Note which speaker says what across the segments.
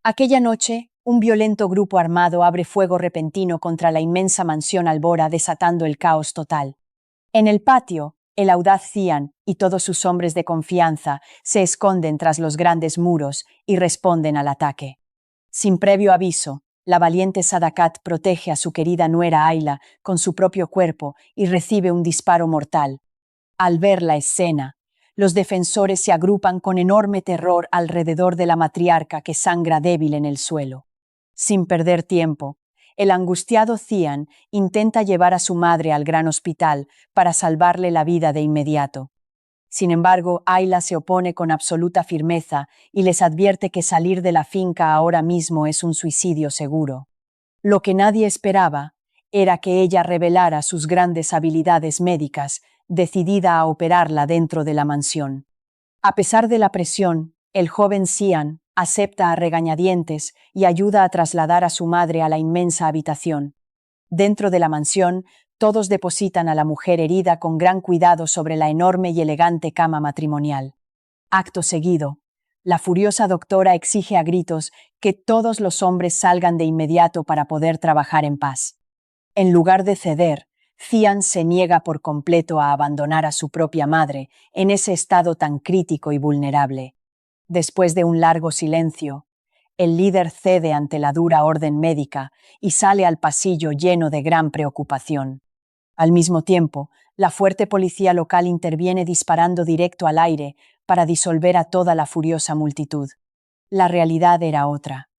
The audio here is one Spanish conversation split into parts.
Speaker 1: Aquella noche, un violento grupo armado abre fuego repentino contra la inmensa mansión Albora, desatando el caos total. En el patio, el audaz Cian y todos sus hombres de confianza se esconden tras los grandes muros y responden al ataque. Sin previo aviso, la valiente Sadakat protege a su querida nuera Ayla con su propio cuerpo y recibe un disparo mortal. Al ver la escena, los defensores se agrupan con enorme terror alrededor de la matriarca que sangra débil en el suelo. Sin perder tiempo, el angustiado Cian intenta llevar a su madre al gran hospital para salvarle la vida de inmediato. Sin embargo, Ayla se opone con absoluta firmeza y les advierte que salir de la finca ahora mismo es un suicidio seguro. Lo que nadie esperaba era que ella revelara sus grandes habilidades médicas, decidida a operarla dentro de la mansión. A pesar de la presión, el joven Cian acepta a regañadientes y ayuda a trasladar a su madre a la inmensa habitación. Dentro de la mansión, todos depositan a la mujer herida con gran cuidado sobre la enorme y elegante cama matrimonial. Acto seguido, la furiosa doctora exige a gritos que todos los hombres salgan de inmediato para poder trabajar en paz. En lugar de ceder, Cian se niega por completo a abandonar a su propia madre en ese estado tan crítico y vulnerable. Después de un largo silencio, el líder cede ante la dura orden médica y sale al pasillo lleno de gran preocupación. Al mismo tiempo, la fuerte policía local interviene disparando directo al aire para disolver a toda la furiosa multitud. La realidad era otra.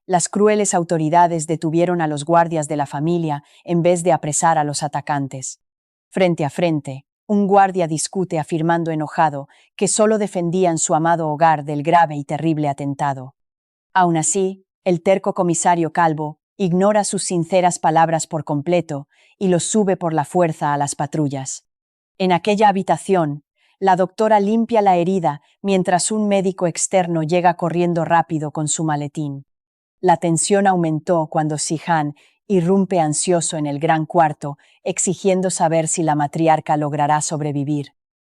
Speaker 1: Las crueles autoridades detuvieron a los guardias de la familia en vez de apresar a los atacantes. Frente a frente, un guardia discute afirmando enojado que solo defendían su amado hogar del grave y terrible atentado. Aún así, el terco comisario Calvo ignora sus sinceras palabras por completo y los sube por la fuerza a las patrullas. En aquella habitación, la doctora limpia la herida mientras un médico externo llega corriendo rápido con su maletín. La tensión aumentó cuando Sihan irrumpe ansioso en el gran cuarto, exigiendo saber si la matriarca logrará sobrevivir.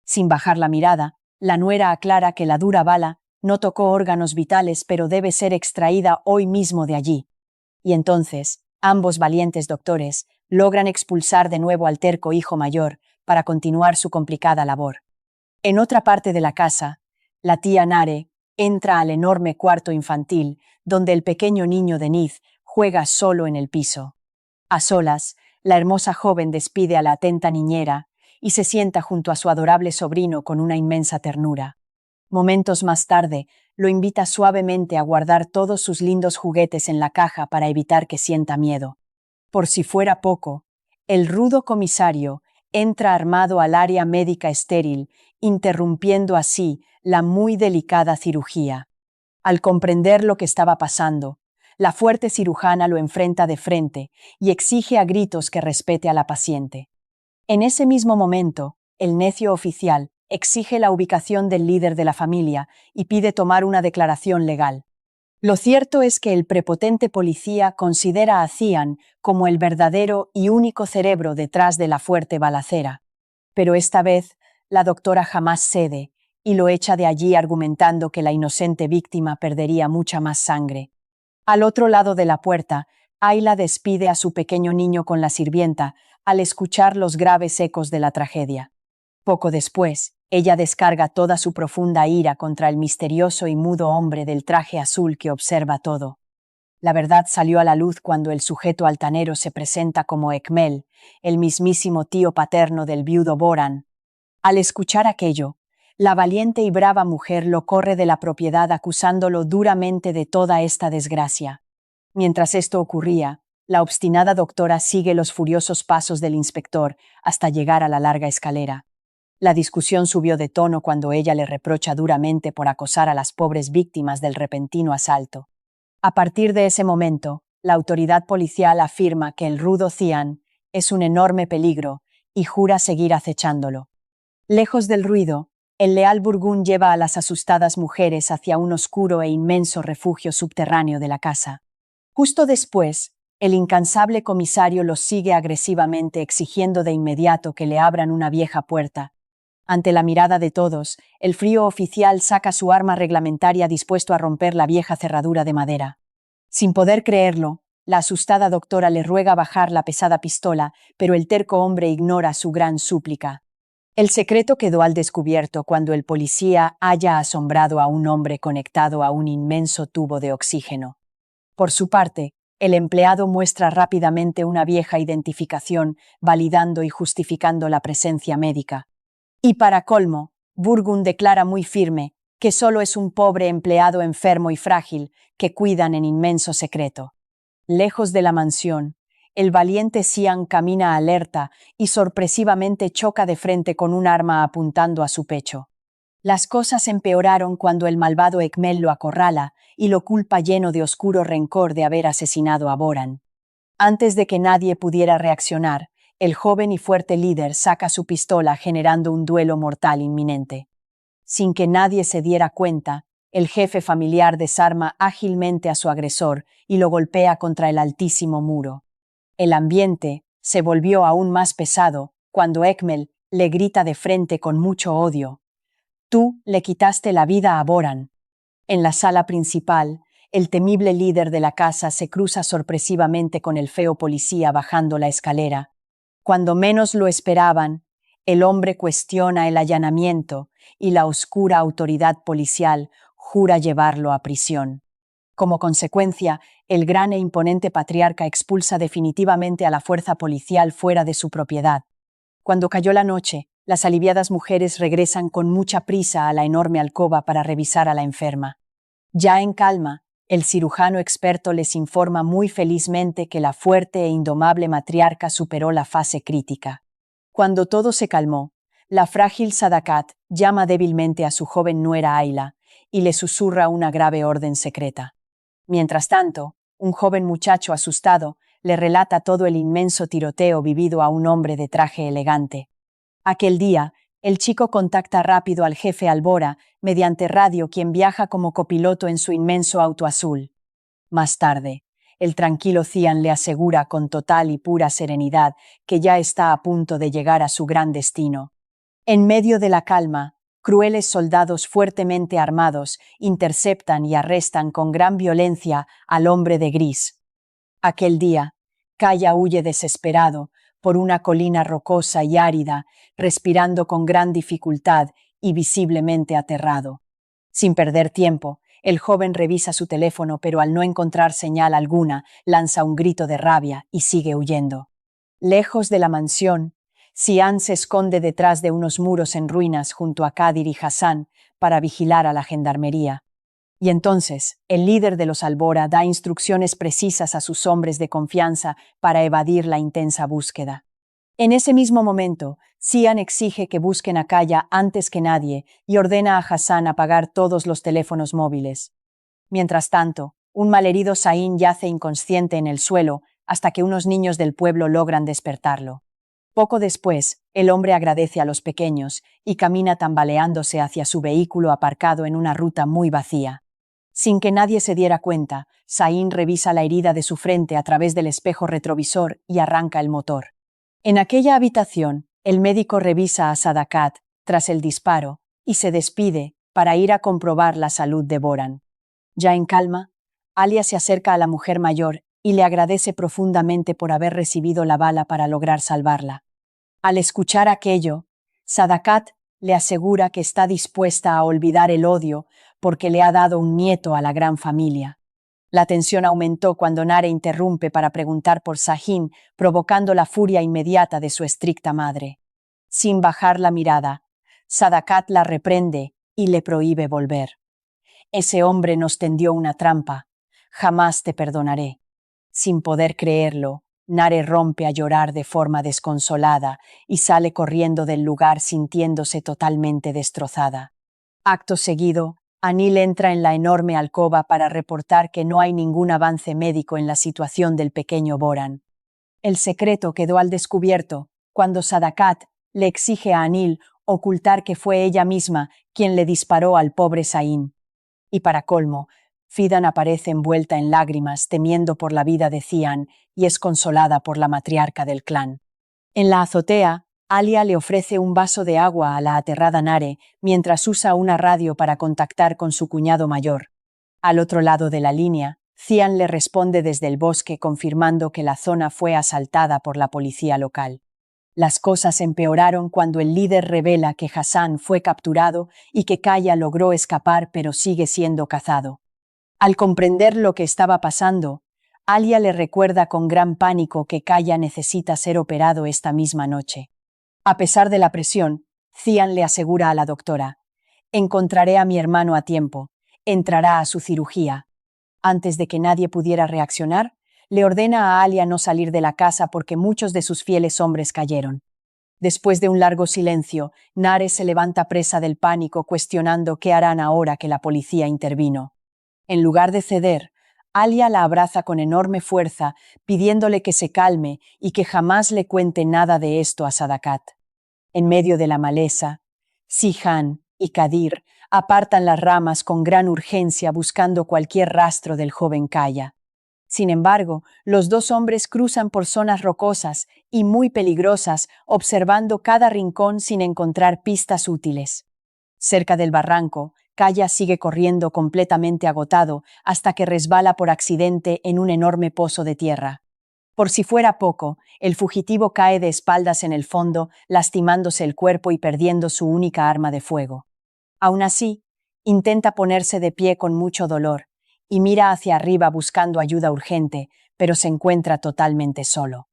Speaker 1: Sin bajar la mirada, la nuera aclara que la dura bala no tocó órganos vitales, pero debe ser extraída hoy mismo de allí. Y entonces, ambos valientes doctores logran expulsar de nuevo al terco hijo mayor para continuar su complicada labor. En otra parte de la casa, la tía Nare entra al enorme cuarto infantil donde el pequeño niño Denise juega solo en el piso. A solas, la hermosa joven despide a la atenta niñera y se sienta junto a su adorable sobrino con una inmensa ternura. Momentos más tarde, lo invita suavemente a guardar todos sus lindos juguetes en la caja para evitar que sienta miedo. Por si fuera poco, el rudo comisario entra armado al área médica estéril, interrumpiendo así la muy delicada cirugía. Al comprender lo que estaba pasando, la fuerte cirujana lo enfrenta de frente y exige a gritos que respete a la paciente. En ese mismo momento, el necio oficial exige la ubicación del líder de la familia y pide tomar una declaración legal. Lo cierto es que el prepotente policía considera a Cian como el verdadero y único cerebro detrás de la fuerte balacera. Pero esta vez, la doctora jamás cede y lo echa de allí argumentando que la inocente víctima perdería mucha más sangre. Al otro lado de la puerta, Ayla despide a su pequeño niño con la sirvienta al escuchar los graves ecos de la tragedia. Poco después, ella descarga toda su profunda ira contra el misterioso y mudo hombre del traje azul que observa todo. La verdad salió a la luz cuando el sujeto altanero se presenta como Ekmel, el mismísimo tío paterno del viudo Boran. Al escuchar aquello, la valiente y brava mujer lo corre de la propiedad acusándolo duramente de toda esta desgracia. Mientras esto ocurría, la obstinada doctora sigue los furiosos pasos del inspector hasta llegar a la larga escalera. La discusión subió de tono cuando ella le reprocha duramente por acosar a las pobres víctimas del repentino asalto. A partir de ese momento, la autoridad policial afirma que el rudo Cian es un enorme peligro y jura seguir acechándolo. Lejos del ruido, el leal Burgún lleva a las asustadas mujeres hacia un oscuro e inmenso refugio subterráneo de la casa. Justo después, el incansable comisario los sigue agresivamente exigiendo de inmediato que le abran una vieja puerta. Ante la mirada de todos, el frío oficial saca su arma reglamentaria dispuesto a romper la vieja cerradura de madera. Sin poder creerlo, la asustada doctora le ruega bajar la pesada pistola, pero el terco hombre ignora su gran súplica. El secreto quedó al descubierto cuando el policía haya asombrado a un hombre conectado a un inmenso tubo de oxígeno. Por su parte, el empleado muestra rápidamente una vieja identificación, validando y justificando la presencia médica. Y para colmo, Burgund declara muy firme que solo es un pobre empleado enfermo y frágil que cuidan en inmenso secreto. Lejos de la mansión, el valiente Cian camina alerta y sorpresivamente choca de frente con un arma apuntando a su pecho. Las cosas empeoraron cuando el malvado Ekmel lo acorrala y lo culpa lleno de oscuro rencor de haber asesinado a Boran. Antes de que nadie pudiera reaccionar, el joven y fuerte líder saca su pistola generando un duelo mortal inminente. Sin que nadie se diera cuenta, el jefe familiar desarma ágilmente a su agresor y lo golpea contra el altísimo muro. El ambiente se volvió aún más pesado cuando Ekmel le grita de frente con mucho odio: «Tú le quitaste la vida a Boran». En la sala principal, el temible líder de la casa se cruza sorpresivamente con el feo policía bajando la escalera. Cuando menos lo esperaban, el hombre cuestiona el allanamiento y la oscura autoridad policial jura llevarlo a prisión. Como consecuencia, el gran e imponente patriarca expulsa definitivamente a la fuerza policial fuera de su propiedad. Cuando cayó la noche, las aliviadas mujeres regresan con mucha prisa a la enorme alcoba para revisar a la enferma. Ya en calma, el cirujano experto les informa muy felizmente que la fuerte e indomable matriarca superó la fase crítica. Cuando todo se calmó, la frágil Sadakat llama débilmente a su joven nuera Ayla y le susurra una grave orden secreta. Mientras tanto, un joven muchacho asustado le relata todo el inmenso tiroteo vivido a un hombre de traje elegante. Aquel día, el chico contacta rápido al jefe Albora mediante radio, quien viaja como copiloto en su inmenso auto azul. Más tarde, el tranquilo Cian le asegura con total y pura serenidad que ya está a punto de llegar a su gran destino. En medio de la calma, crueles soldados fuertemente armados interceptan y arrestan con gran violencia al hombre de gris. Aquel día, Kaya huye desesperado por una colina rocosa y árida, respirando con gran dificultad y visiblemente aterrado. Sin perder tiempo, el joven revisa su teléfono, pero al no encontrar señal alguna, lanza un grito de rabia y sigue huyendo. Lejos de la mansión, Cian se esconde detrás de unos muros en ruinas junto a Kadir y Hassan para vigilar a la gendarmería. Y entonces, el líder de los Albora da instrucciones precisas a sus hombres de confianza para evadir la intensa búsqueda. En ese mismo momento, Cian exige que busquen a Kaya antes que nadie y ordena a Hassan apagar todos los teléfonos móviles. Mientras tanto, un malherido Sain yace inconsciente en el suelo hasta que unos niños del pueblo logran despertarlo. Poco después, el hombre agradece a los pequeños y camina tambaleándose hacia su vehículo aparcado en una ruta muy vacía. Sin que nadie se diera cuenta, Sain revisa la herida de su frente a través del espejo retrovisor y arranca el motor. En aquella habitación, el médico revisa a Sadakat tras el disparo y se despide para ir a comprobar la salud de Boran. Ya en calma, Alia se acerca a la mujer mayor y le agradece profundamente por haber recibido la bala para lograr salvarla. Al escuchar aquello, Sadakat le asegura que está dispuesta a olvidar el odio porque le ha dado un nieto a la gran familia. La tensión aumentó cuando Nare interrumpe para preguntar por Sahin, provocando la furia inmediata de su estricta madre. Sin bajar la mirada, Sadakat la reprende y le prohíbe volver. «Ese hombre nos tendió una trampa. Jamás te perdonaré». Sin poder creerlo, Nare rompe a llorar de forma desconsolada y sale corriendo del lugar sintiéndose totalmente destrozada. Acto seguido, Anil entra en la enorme alcoba para reportar que no hay ningún avance médico en la situación del pequeño Boran. El secreto quedó al descubierto cuando Sadakat le exige a Anil ocultar que fue ella misma quien le disparó al pobre Sain. Y para colmo, Fidan aparece envuelta en lágrimas temiendo por la vida de Cian y es consolada por la matriarca del clan. En la azotea, Alia le ofrece un vaso de agua a la aterrada Nare mientras usa una radio para contactar con su cuñado mayor. Al otro lado de la línea, Cian le responde desde el bosque confirmando que la zona fue asaltada por la policía local. Las cosas empeoraron cuando el líder revela que Hassan fue capturado y que Kaya logró escapar pero sigue siendo cazado. Al comprender lo que estaba pasando, Alia le recuerda con gran pánico que Kaya necesita ser operado esta misma noche. A pesar de la presión, Cian le asegura a la doctora: «Encontraré a mi hermano a tiempo, entrará a su cirugía». Antes de que nadie pudiera reaccionar, le ordena a Alia no salir de la casa porque muchos de sus fieles hombres cayeron. Después de un largo silencio, Nare se levanta presa del pánico cuestionando qué harán ahora que la policía intervino. En lugar de ceder, Alia la abraza con enorme fuerza, pidiéndole que se calme y que jamás le cuente nada de esto a Sadakat. En medio de la maleza, Sihan y Kadir apartan las ramas con gran urgencia buscando cualquier rastro del joven Kaya. Sin embargo, los dos hombres cruzan por zonas rocosas y muy peligrosas, observando cada rincón sin encontrar pistas útiles. Cerca del barranco, Kaya sigue corriendo completamente agotado hasta que resbala por accidente en un enorme pozo de tierra. Por si fuera poco, el fugitivo cae de espaldas en el fondo, lastimándose el cuerpo y perdiendo su única arma de fuego. Aún así, intenta ponerse de pie con mucho dolor y mira hacia arriba buscando ayuda urgente, pero se encuentra totalmente solo.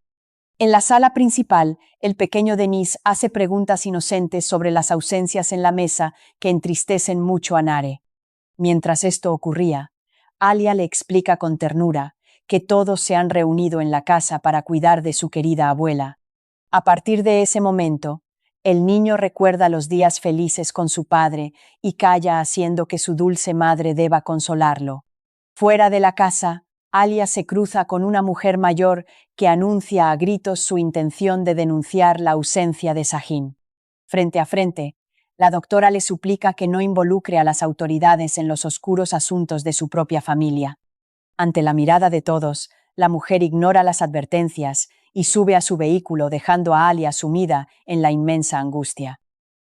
Speaker 1: En la sala principal, el pequeño Denis hace preguntas inocentes sobre las ausencias en la mesa que entristecen mucho a Nare. Mientras esto ocurría, Alia le explica con ternura que todos se han reunido en la casa para cuidar de su querida abuela. A partir de ese momento, el niño recuerda los días felices con su padre y calla haciendo que su dulce madre deba consolarlo. Fuera de la casa, Alia se cruza con una mujer mayor que anuncia a gritos su intención de denunciar la ausencia de Sahin. Frente a frente, la doctora le suplica que no involucre a las autoridades en los oscuros asuntos de su propia familia. Ante la mirada de todos, la mujer ignora las advertencias y sube a su vehículo dejando a Alia sumida en la inmensa angustia.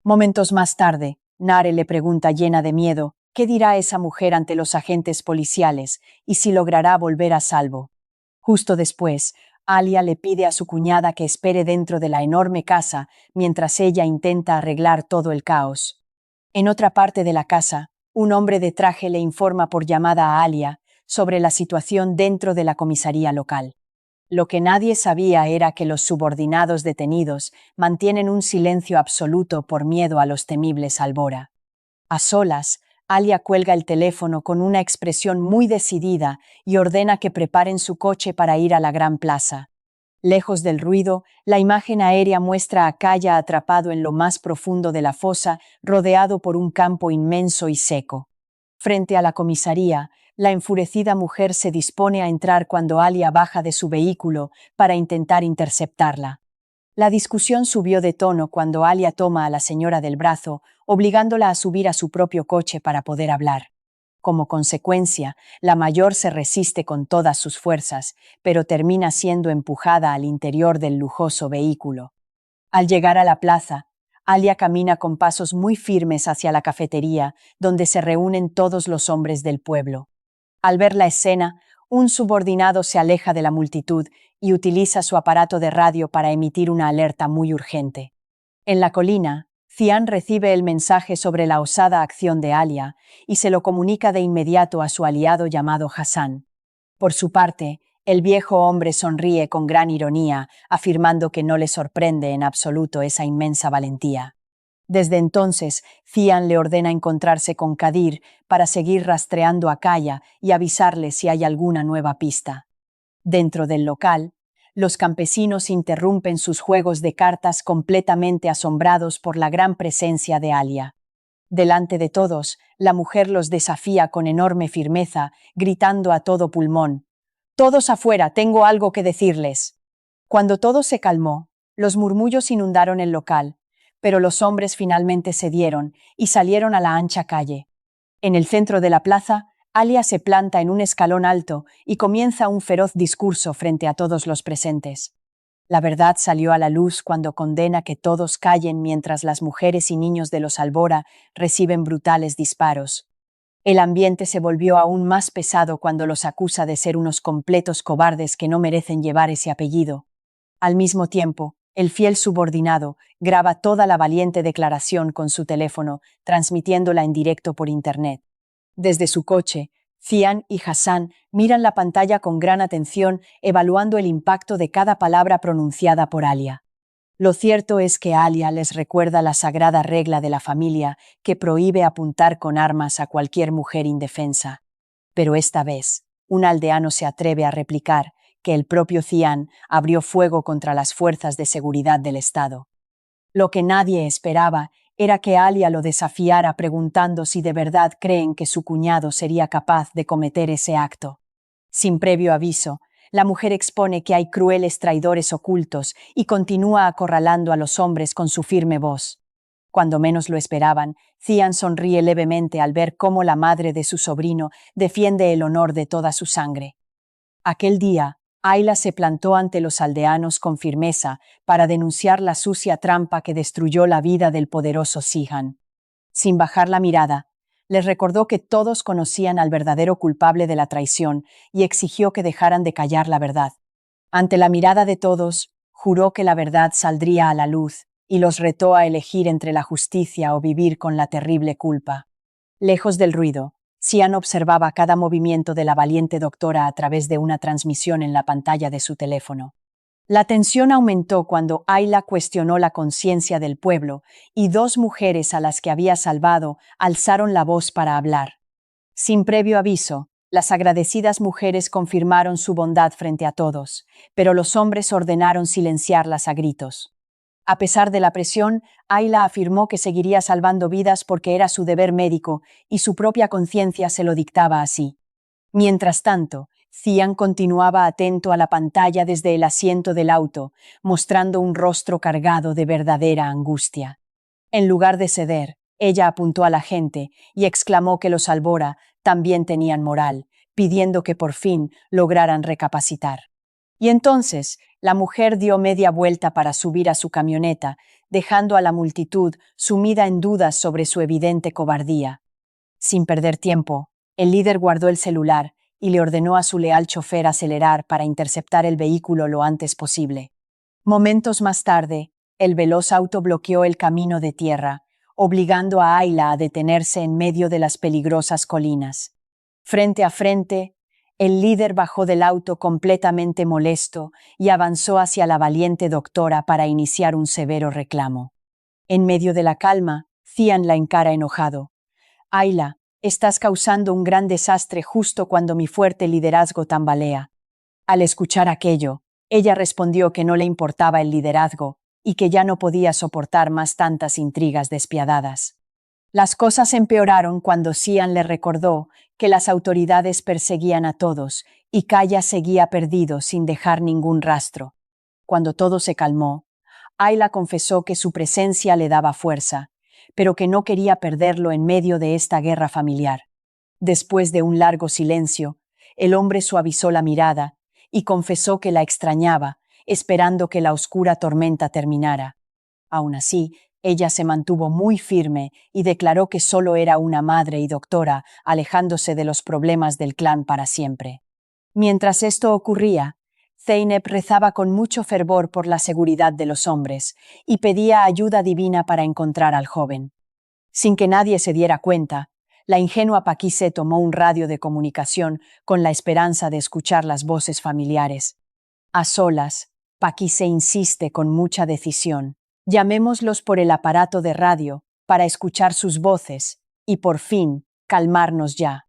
Speaker 1: Momentos más tarde, Nare le pregunta llena de miedo qué dirá esa mujer ante los agentes policiales y si logrará volver a salvo. Justo después, Alia le pide a su cuñada que espere dentro de la enorme casa mientras ella intenta arreglar todo el caos. En otra parte de la casa, un hombre de traje le informa por llamada a Alia sobre la situación dentro de la comisaría local. Lo que nadie sabía era que los subordinados detenidos mantienen un silencio absoluto por miedo a los temibles Albora. A solas, Alia cuelga el teléfono con una expresión muy decidida y ordena que preparen su coche para ir a la gran plaza. Lejos del ruido, la imagen aérea muestra a Kaya atrapado en lo más profundo de la fosa, rodeado por un campo inmenso y seco. Frente a la comisaría, la enfurecida mujer se dispone a entrar cuando Alia baja de su vehículo para intentar interceptarla. La discusión subió de tono cuando Alia toma a la señora del brazo, obligándola a subir a su propio coche para poder hablar. Como consecuencia, la mayor se resiste con todas sus fuerzas, pero termina siendo empujada al interior del lujoso vehículo. Al llegar a la plaza, Alia camina con pasos muy firmes hacia la cafetería, donde se reúnen todos los hombres del pueblo. Al ver la escena, un subordinado se aleja de la multitud y utiliza su aparato de radio para emitir una alerta muy urgente. En la colina, Cian recibe el mensaje sobre la osada acción de Alia y se lo comunica de inmediato a su aliado llamado Hassan. Por su parte, el viejo hombre sonríe con gran ironía, afirmando que no le sorprende en absoluto esa inmensa valentía. Desde entonces, Cian le ordena encontrarse con Kadir para seguir rastreando a Kaya y avisarle si hay alguna nueva pista. Dentro del local, los campesinos interrumpen sus juegos de cartas completamente asombrados por la gran presencia de Alia. Delante de todos, la mujer los desafía con enorme firmeza, gritando a todo pulmón: «Todos afuera, tengo algo que decirles». Cuando todo se calmó, los murmullos inundaron el local, pero los hombres finalmente cedieron y salieron a la ancha calle. En el centro de la plaza, Alia se planta en un escalón alto y comienza un feroz discurso frente a todos los presentes. La verdad salió a la luz cuando condena que todos callen mientras las mujeres y niños de los Albora reciben brutales disparos. El ambiente se volvió aún más pesado cuando los acusa de ser unos completos cobardes que no merecen llevar ese apellido. Al mismo tiempo, el fiel subordinado graba toda la valiente declaración con su teléfono, transmitiéndola en directo por Internet. Desde su coche, Cian y Hassan miran la pantalla con gran atención, evaluando el impacto de cada palabra pronunciada por Alia. Lo cierto es que Alia les recuerda la sagrada regla de la familia que prohíbe apuntar con armas a cualquier mujer indefensa. Pero esta vez, un aldeano se atreve a replicar que el propio Cian abrió fuego contra las fuerzas de seguridad del Estado. Lo que nadie esperaba era que Alia lo desafiara preguntando si de verdad creen que su cuñado sería capaz de cometer ese acto. Sin previo aviso, la mujer expone que hay crueles traidores ocultos y continúa acorralando a los hombres con su firme voz. Cuando menos lo esperaban, Cian sonríe levemente al ver cómo la madre de su sobrino defiende el honor de toda su sangre. Aquel día, Ayla se plantó ante los aldeanos con firmeza para denunciar la sucia trampa que destruyó la vida del poderoso Sihan. Sin bajar la mirada, les recordó que todos conocían al verdadero culpable de la traición y exigió que dejaran de callar la verdad. Ante la mirada de todos, juró que la verdad saldría a la luz y los retó a elegir entre la justicia o vivir con la terrible culpa. Lejos del ruido, Cian observaba cada movimiento de la valiente doctora a través de una transmisión en la pantalla de su teléfono. La tensión aumentó cuando Ayla cuestionó la conciencia del pueblo y dos mujeres a las que había salvado alzaron la voz para hablar. Sin previo aviso, las agradecidas mujeres confirmaron su bondad frente a todos, pero los hombres ordenaron silenciarlas a gritos. A pesar de la presión, Ayla afirmó que seguiría salvando vidas porque era su deber médico y su propia conciencia se lo dictaba así. Mientras tanto, Cian continuaba atento a la pantalla desde el asiento del auto, mostrando un rostro cargado de verdadera angustia. En lugar de ceder, ella apuntó a la gente y exclamó que los Albora también tenían moral, pidiendo que por fin lograran recapacitar. Y entonces, la mujer dio media vuelta para subir a su camioneta, dejando a la multitud sumida en dudas sobre su evidente cobardía. Sin perder tiempo, el líder guardó el celular y le ordenó a su leal chofer acelerar para interceptar el vehículo lo antes posible. Momentos más tarde, el veloz auto bloqueó el camino de tierra, obligando a Ayla a detenerse en medio de las peligrosas colinas. Frente a frente, el líder bajó del auto completamente molesto y avanzó hacia la valiente doctora para iniciar un severo reclamo. En medio de la calma, Cian la encara enojado. Ayla, estás causando un gran desastre justo cuando mi fuerte liderazgo tambalea. Al escuchar aquello, ella respondió que no le importaba el liderazgo y que ya no podía soportar más tantas intrigas despiadadas. Las cosas empeoraron cuando Cian le recordó que las autoridades perseguían a todos y Kaya seguía perdido sin dejar ningún rastro. Cuando todo se calmó, Ayla confesó que su presencia le daba fuerza, pero que no quería perderlo en medio de esta guerra familiar. Después de un largo silencio, el hombre suavizó la mirada y confesó que la extrañaba, esperando que la oscura tormenta terminara. Aún así, ella se mantuvo muy firme y declaró que solo era una madre y doctora, alejándose de los problemas del clan para siempre. Mientras esto ocurría, Zeynep rezaba con mucho fervor por la seguridad de los hombres y pedía ayuda divina para encontrar al joven. Sin que nadie se diera cuenta, la ingenua Paquise tomó un radio de comunicación con la esperanza de escuchar las voces familiares. A solas, Paquise insiste con mucha decisión. Llamémoslos por el aparato de radio para escuchar sus voces y, por fin, calmarnos ya.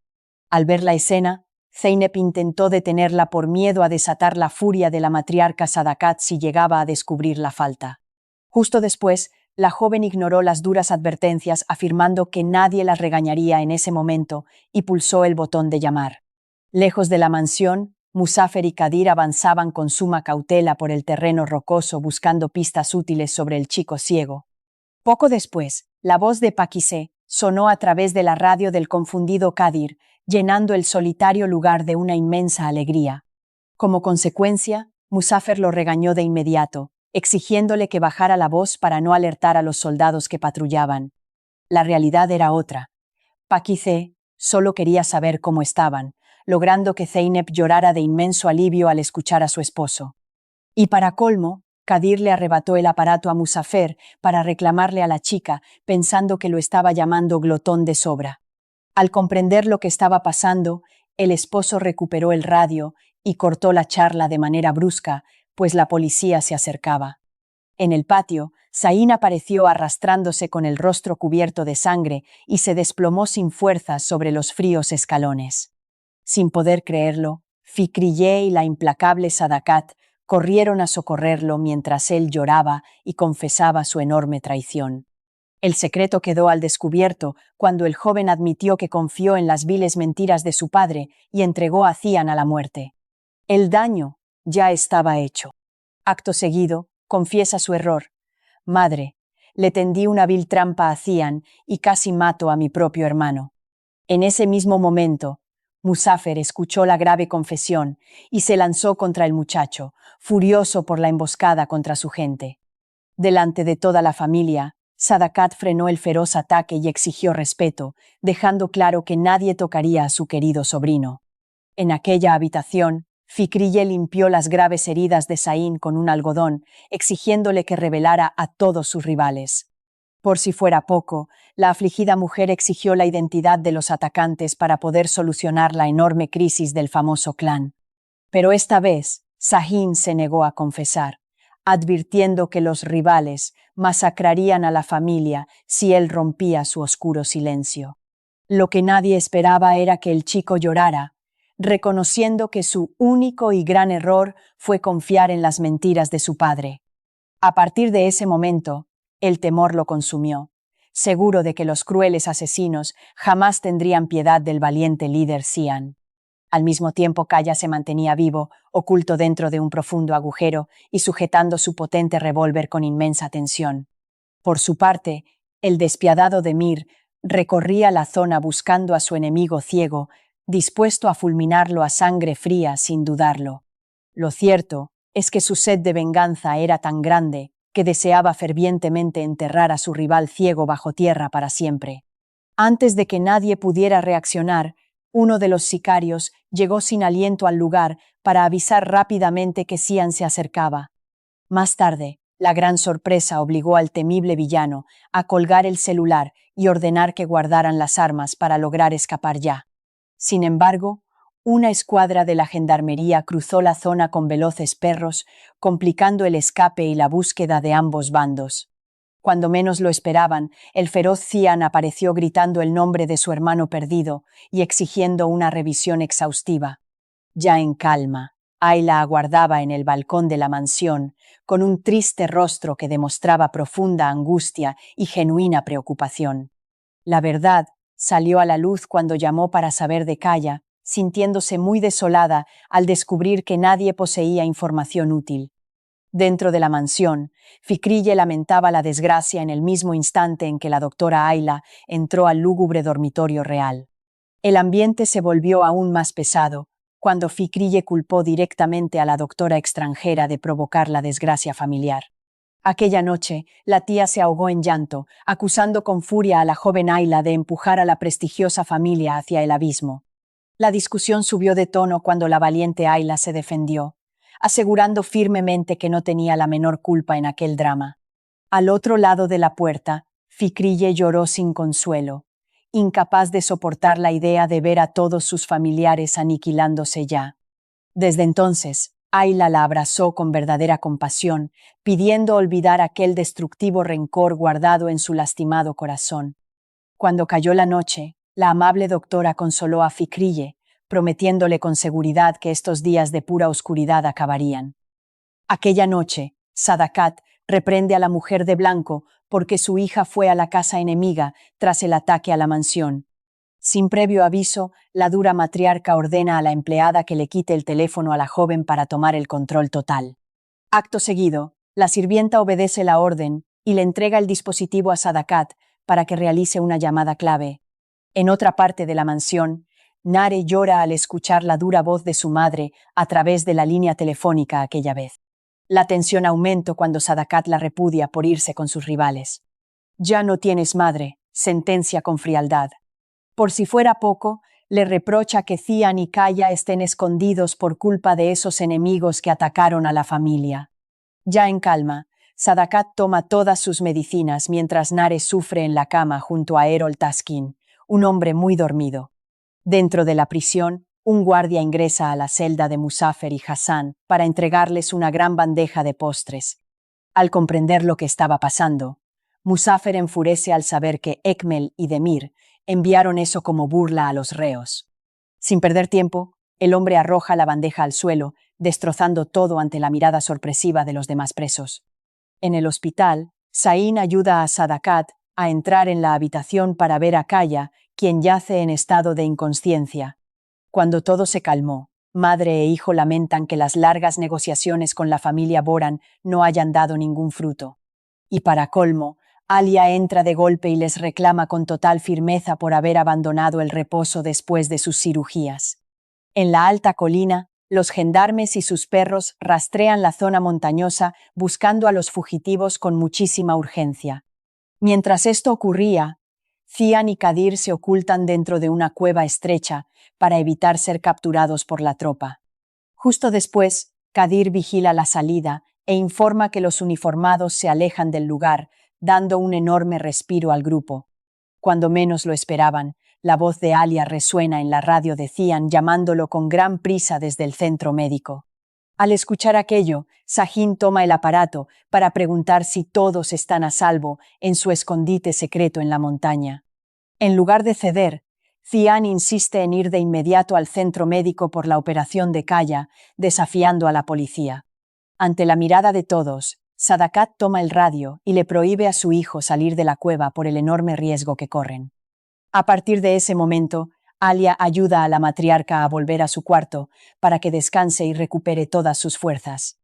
Speaker 1: Al ver la escena, Zeynep intentó detenerla por miedo a desatar la furia de la matriarca Sadakat si llegaba a descubrir la falta. Justo después, la joven ignoró las duras advertencias afirmando que nadie las regañaría en ese momento y pulsó el botón de llamar. Lejos de la mansión, Musafer y Kadir avanzaban con suma cautela por el terreno rocoso buscando pistas útiles sobre el chico ciego. Poco después, la voz de Paquise sonó a través de la radio del confundido Kadir, llenando el solitario lugar de una inmensa alegría. Como consecuencia, Muzafer lo regañó de inmediato, exigiéndole que bajara la voz para no alertar a los soldados que patrullaban. La realidad era otra. Paquizeh solo quería saber cómo estaban, logrando que Zeynep llorara de inmenso alivio al escuchar a su esposo. Y para colmo, Kadir le arrebató el aparato a Muzafer para reclamarle a la chica, pensando que lo estaba llamando glotón de sobra. Al comprender lo que estaba pasando, el esposo recuperó el radio y cortó la charla de manera brusca, pues la policía se acercaba. En el patio, Zayn apareció arrastrándose con el rostro cubierto de sangre y se desplomó sin fuerzas sobre los fríos escalones. Sin poder creerlo, Fikriyeh y la implacable Sadakat corrieron a socorrerlo mientras él lloraba y confesaba su enorme traición. El secreto quedó al descubierto cuando el joven admitió que confió en las viles mentiras de su padre y entregó a Zian a la muerte. El daño ya estaba hecho. Acto seguido, confiesa su error. Madre, le tendí una vil trampa a Zian y casi mato a mi propio hermano. En ese mismo momento, Muzafer escuchó la grave confesión y se lanzó contra el muchacho, furioso por la emboscada contra su gente. Delante de toda la familia, Sadakat frenó el feroz ataque y exigió respeto, dejando claro que nadie tocaría a su querido sobrino. En aquella habitación, Fikriyeh limpió las graves heridas de Zayn con un algodón, exigiéndole que revelara a todos sus rivales. Por si fuera poco, la afligida mujer exigió la identidad de los atacantes para poder solucionar la enorme crisis del famoso clan. Pero esta vez, Zayn se negó a confesar, advirtiendo que los rivales masacrarían a la familia si él rompía su oscuro silencio. Lo que nadie esperaba era que el chico llorara, reconociendo que su único y gran error fue confiar en las mentiras de su padre. A partir de ese momento, el temor lo consumió, seguro de que los crueles asesinos jamás tendrían piedad del valiente líder Zian. Al mismo tiempo, Kaya se mantenía vivo, oculto dentro de un profundo agujero y sujetando su potente revólver con inmensa tensión. Por su parte, el despiadado Demir recorría la zona buscando a su enemigo ciego, dispuesto a fulminarlo a sangre fría sin dudarlo. Lo cierto es que su sed de venganza era tan grande que deseaba fervientemente enterrar a su rival ciego bajo tierra para siempre. Antes de que nadie pudiera reaccionar, uno de los sicarios llegó sin aliento al lugar para avisar rápidamente que Zian se acercaba. Más tarde, la gran sorpresa obligó al temible villano a colgar el celular y ordenar que guardaran las armas para lograr escapar ya. Sin embargo, una escuadra de la gendarmería cruzó la zona con veloces perros, complicando el escape y la búsqueda de ambos bandos. Cuando menos lo esperaban, el feroz Zian apareció gritando el nombre de su hermano perdido y exigiendo una revisión exhaustiva. Ya en calma, Ayla aguardaba en el balcón de la mansión, con un triste rostro que demostraba profunda angustia y genuina preocupación. La verdad salió a la luz cuando llamó para saber de Kaya, sintiéndose muy desolada al descubrir que nadie poseía información útil. Dentro de la mansión, Fikriyeh lamentaba la desgracia en el mismo instante en que la doctora Ayla entró al lúgubre dormitorio real. El ambiente se volvió aún más pesado cuando Fikriyeh culpó directamente a la doctora extranjera de provocar la desgracia familiar. Aquella noche, la tía se ahogó en llanto, acusando con furia a la joven Ayla de empujar a la prestigiosa familia hacia el abismo. La discusión subió de tono cuando la valiente Ayla se defendió, asegurando firmemente que no tenía la menor culpa en aquel drama. Al otro lado de la puerta, Fikriyeh lloró sin consuelo, incapaz de soportar la idea de ver a todos sus familiares aniquilándose ya. Desde entonces, Ayla la abrazó con verdadera compasión, pidiendo olvidar aquel destructivo rencor guardado en su lastimado corazón. Cuando cayó la noche, la amable doctora consoló a Fikriyeh, prometiéndole con seguridad que estos días de pura oscuridad acabarían. Aquella noche, Sadakat reprende a la mujer de blanco porque su hija fue a la casa enemiga tras el ataque a la mansión. Sin previo aviso, la dura matriarca ordena a la empleada que le quite el teléfono a la joven para tomar el control total. Acto seguido, la sirvienta obedece la orden y le entrega el dispositivo a Sadakat para que realice una llamada clave. En otra parte de la mansión, Nare llora al escuchar la dura voz de su madre a través de la línea telefónica aquella vez. La tensión aumenta cuando Sadakat la repudia por irse con sus rivales. «Ya no tienes madre», sentencia con frialdad. Por si fuera poco, le reprocha que Cian y Kaya estén escondidos por culpa de esos enemigos que atacaron a la familia. Ya en calma, Sadakat toma todas sus medicinas mientras Nare sufre en la cama junto a Errol Taskin, un hombre muy dormido. Dentro de la prisión, un guardia ingresa a la celda de Musafer y Hassan para entregarles una gran bandeja de postres. Al comprender lo que estaba pasando, Musafer enfurece al saber que Ekmel y Demir enviaron eso como burla a los reos. Sin perder tiempo, el hombre arroja la bandeja al suelo, destrozando todo ante la mirada sorpresiva de los demás presos. En el hospital, Zain ayuda a Sadakat a entrar en la habitación para ver a Kaya, quien yace en estado de inconsciencia. Cuando todo se calmó, madre e hijo lamentan que las largas negociaciones con la familia Boran no hayan dado ningún fruto. Y para colmo, Alia entra de golpe y les reclama con total firmeza por haber abandonado el reposo después de sus cirugías. En la alta colina, los gendarmes y sus perros rastrean la zona montañosa buscando a los fugitivos con muchísima urgencia. Mientras esto ocurría, Cian y Kadir se ocultan dentro de una cueva estrecha para evitar ser capturados por la tropa. Justo después, Kadir vigila la salida e informa que los uniformados se alejan del lugar, dando un enorme respiro al grupo. Cuando menos lo esperaban, la voz de Alia resuena en la radio de Cian llamándolo con gran prisa desde el centro médico. Al escuchar aquello, Sahin toma el aparato para preguntar si todos están a salvo en su escondite secreto en la montaña. En lugar de ceder, Cian insiste en ir de inmediato al centro médico por la operación de Kaya, desafiando a la policía. Ante la mirada de todos, Sadakat toma el radio y le prohíbe a su hijo salir de la cueva por el enorme riesgo que corren. A partir de ese momento, Alia ayuda a la matriarca a volver a su cuarto para que descanse y recupere todas sus fuerzas.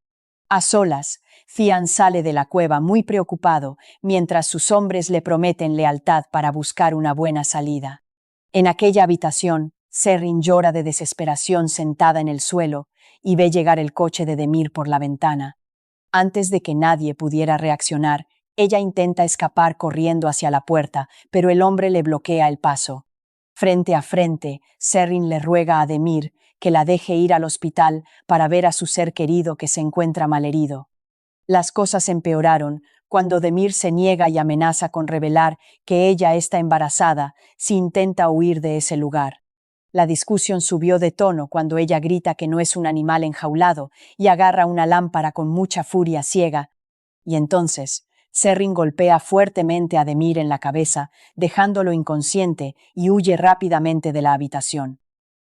Speaker 1: A solas, Cian sale de la cueva muy preocupado mientras sus hombres le prometen lealtad para buscar una buena salida. En aquella habitación, Serrin llora de desesperación sentada en el suelo y ve llegar el coche de Demir por la ventana. Antes de que nadie pudiera reaccionar, ella intenta escapar corriendo hacia la puerta, pero el hombre le bloquea el paso. Frente a frente, Serrin le ruega a Demir que la deje ir al hospital para ver a su ser querido que se encuentra malherido. Las cosas empeoraron cuando Demir se niega y amenaza con revelar que ella está embarazada si intenta huir de ese lugar. La discusión subió de tono cuando ella grita que no es un animal enjaulado y agarra una lámpara con mucha furia ciega. Y entonces, Serrin golpea fuertemente a Demir en la cabeza, dejándolo inconsciente y huye rápidamente de la habitación.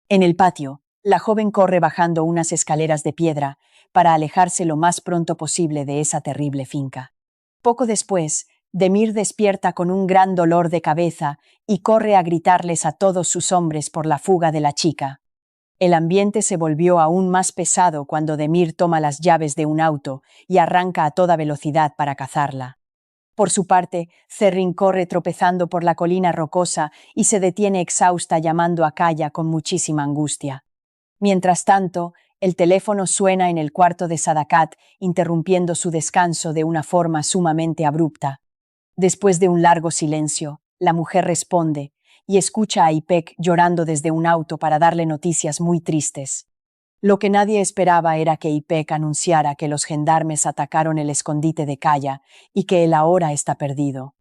Speaker 1: En el patio, la joven corre bajando unas escaleras de piedra para alejarse lo más pronto posible de esa terrible finca. Poco después, Demir despierta con un gran dolor de cabeza y corre a gritarles a todos sus hombres por la fuga de la chica. El ambiente se volvió aún más pesado cuando Demir toma las llaves de un auto y arranca a toda velocidad para cazarla. Por su parte, Serrin corre tropezando por la colina rocosa y se detiene exhausta llamando a Kaya con muchísima angustia. Mientras tanto, el teléfono suena en el cuarto de Sadakat, interrumpiendo su descanso de una forma sumamente abrupta. Después de un largo silencio, la mujer responde y escucha a Ipek llorando desde un auto para darle noticias muy tristes. Lo que nadie esperaba era que Ipek anunciara que los gendarmes atacaron el escondite de Kaya y que él ahora está perdido.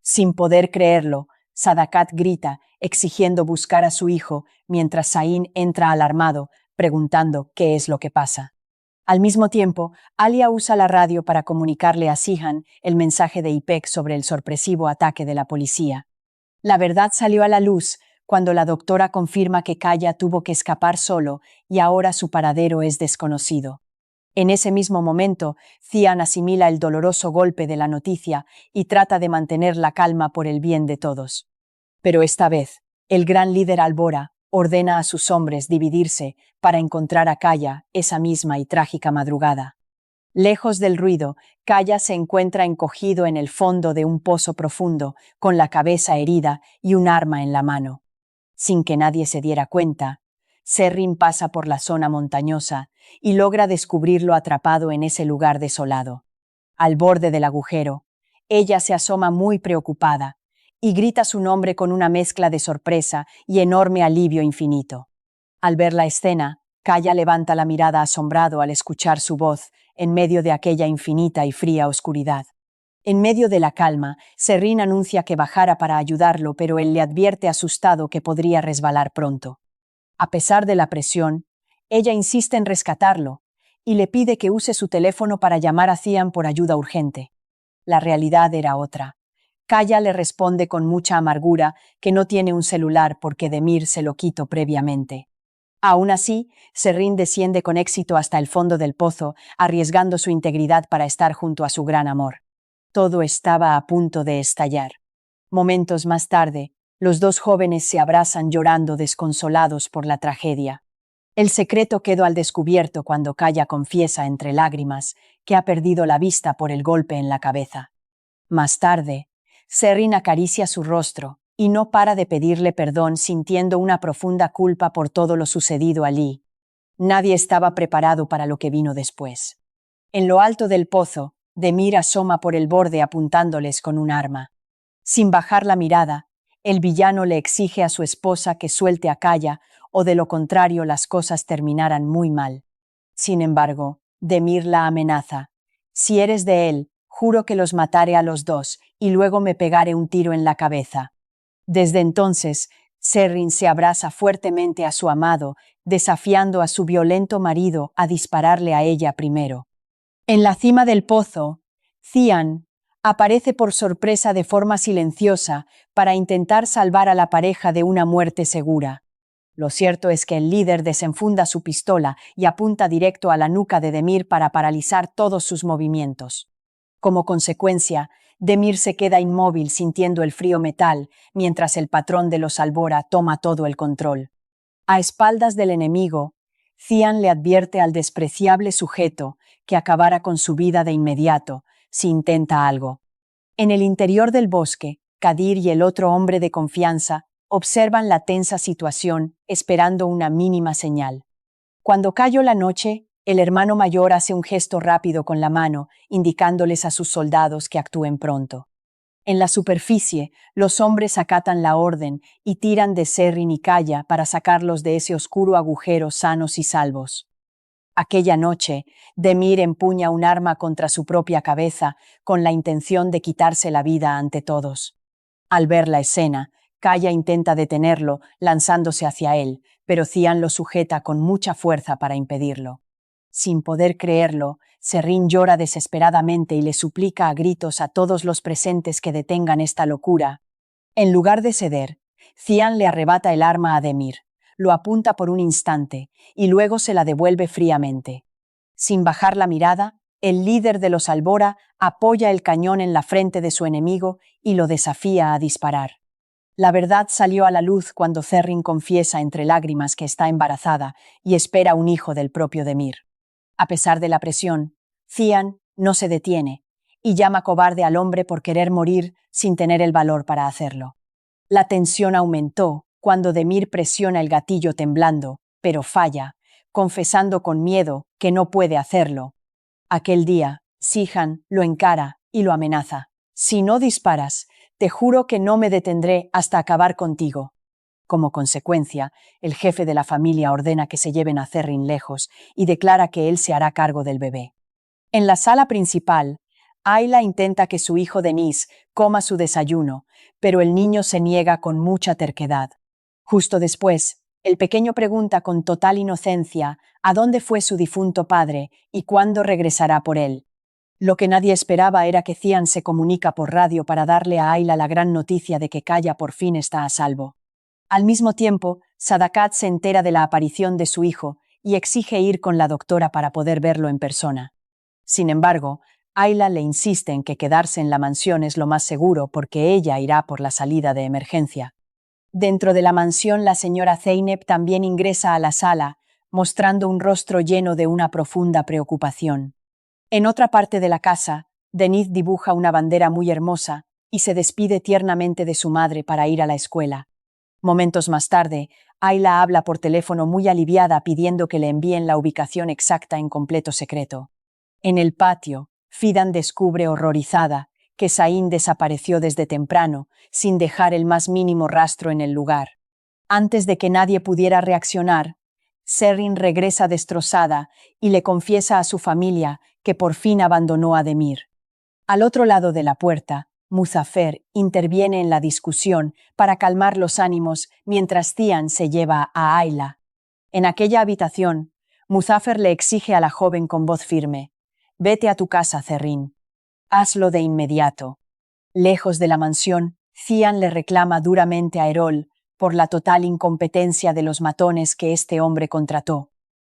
Speaker 1: Sin poder creerlo, Sadakat grita, exigiendo buscar a su hijo, mientras Zain entra alarmado, preguntando qué es lo que pasa. Al mismo tiempo, Alia usa la radio para comunicarle a Sihan el mensaje de Ipek sobre el sorpresivo ataque de la policía. La verdad salió a la luz cuando la doctora confirma que Kaya tuvo que escapar solo y ahora su paradero es desconocido. En ese mismo momento, Cian asimila el doloroso golpe de la noticia y trata de mantener la calma por el bien de todos. Pero esta vez, el gran líder Albora ordena a sus hombres dividirse para encontrar a Kaya esa misma y trágica madrugada. Lejos del ruido, Kaya se encuentra encogido en el fondo de un pozo profundo, con la cabeza herida y un arma en la mano. Sin que nadie se diera cuenta, Serrin pasa por la zona montañosa y logra descubrirlo atrapado en ese lugar desolado. Al borde del agujero, ella se asoma muy preocupada y grita su nombre con una mezcla de sorpresa y enorme alivio infinito. Al ver la escena, Kaya levanta la mirada asombrado al escuchar su voz en medio de aquella infinita y fría oscuridad. En medio de la calma, Serrin anuncia que bajara para ayudarlo, pero él le advierte asustado que podría resbalar pronto. A pesar de la presión, ella insiste en rescatarlo y le pide que use su teléfono para llamar a Cian por ayuda urgente. La realidad era otra. Kaya le responde con mucha amargura que no tiene un celular porque Demir se lo quitó previamente. Aún así, Serrin desciende con éxito hasta el fondo del pozo, arriesgando su integridad para estar junto a su gran amor. Todo estaba a punto de estallar. Momentos más tarde, los dos jóvenes se abrazan llorando desconsolados por la tragedia. El secreto quedó al descubierto cuando Kaya confiesa entre lágrimas que ha perdido la vista por el golpe en la cabeza. Más tarde, Serrin acaricia su rostro y no para de pedirle perdón, sintiendo una profunda culpa por todo lo sucedido allí. Nadie estaba preparado para lo que vino después. En lo alto del pozo, Demir asoma por el borde apuntándoles con un arma. Sin bajar la mirada, el villano le exige a su esposa que suelte a Kaya o de lo contrario las cosas terminarán muy mal. Sin embargo, Demir la amenaza. Si eres de él, juro que los mataré a los dos y luego me pegaré un tiro en la cabeza. Desde entonces, Serrin se abraza fuertemente a su amado, desafiando a su violento marido a dispararle a ella primero. En la cima del pozo, Cian aparece por sorpresa de forma silenciosa para intentar salvar a la pareja de una muerte segura. Lo cierto es que el líder desenfunda su pistola y apunta directo a la nuca de Demir para paralizar todos sus movimientos. Como consecuencia, Demir se queda inmóvil sintiendo el frío metal, mientras el patrón de los Albora toma todo el control. A espaldas del enemigo, Cian le advierte al despreciable sujeto que acabará con su vida de inmediato si intenta algo. En el interior del bosque, Kadir y el otro hombre de confianza observan la tensa situación, esperando una mínima señal. Cuando cayó la noche, el hermano mayor hace un gesto rápido con la mano, indicándoles a sus soldados que actúen pronto. En la superficie, los hombres acatan la orden y tiran de Serrin y Kaya para sacarlos de ese oscuro agujero sanos y salvos. Aquella noche, Demir empuña un arma contra su propia cabeza con la intención de quitarse la vida ante todos. Al ver la escena, Kaya intenta detenerlo, lanzándose hacia él, pero Cian lo sujeta con mucha fuerza para impedirlo. Sin poder creerlo, Serrin llora desesperadamente y le suplica a gritos a todos los presentes que detengan esta locura. En lugar de ceder, Cian le arrebata el arma a Demir, lo apunta por un instante y luego se la devuelve fríamente. Sin bajar la mirada, el líder de los Albora apoya el cañón en la frente de su enemigo y lo desafía a disparar. La verdad salió a la luz cuando Serrin confiesa entre lágrimas que está embarazada y espera un hijo del propio Demir. A pesar de la presión, Cian no se detiene y llama cobarde al hombre por querer morir sin tener el valor para hacerlo. La tensión aumentó cuando Demir presiona el gatillo temblando, pero falla, confesando con miedo que no puede hacerlo. Aquel día, Sihan lo encara y lo amenaza. Si no disparas, te juro que no me detendré hasta acabar contigo. Como consecuencia, el jefe de la familia ordena que se lleven a Serrin lejos y declara que él se hará cargo del bebé. En la sala principal, Ayla intenta que su hijo Denis coma su desayuno, pero el niño se niega con mucha terquedad. Justo después, el pequeño pregunta con total inocencia a dónde fue su difunto padre y cuándo regresará por él. Lo que nadie esperaba era que Cian se comunica por radio para darle a Ayla la gran noticia de que Kaya por fin está a salvo. Al mismo tiempo, Sadakat se entera de la aparición de su hijo y exige ir con la doctora para poder verlo en persona. Sin embargo, Ayla le insiste en que quedarse en la mansión es lo más seguro porque ella irá por la salida de emergencia. Dentro de la mansión, la señora Zeynep también ingresa a la sala, mostrando un rostro lleno de una profunda preocupación. En otra parte de la casa, Denise dibuja una bandera muy hermosa y se despide tiernamente de su madre para ir a la escuela. Momentos más tarde, Ayla habla por teléfono muy aliviada pidiendo que le envíen la ubicación exacta en completo secreto. En el patio, Fidan descubre horrorizada que Zayn desapareció desde temprano, sin dejar el más mínimo rastro en el lugar. Antes de que nadie pudiera reaccionar, Serrin regresa destrozada y le confiesa a su familia que por fin abandonó a Demir. Al otro lado de la puerta, Muzaffer interviene en la discusión para calmar los ánimos mientras Cian se lleva a Ayla. En aquella habitación, Muzaffer le exige a la joven con voz firme: «Vete a tu casa, Serrin. Hazlo de inmediato». Lejos de la mansión, Cian le reclama duramente a Erol por la total incompetencia de los matones que este hombre contrató.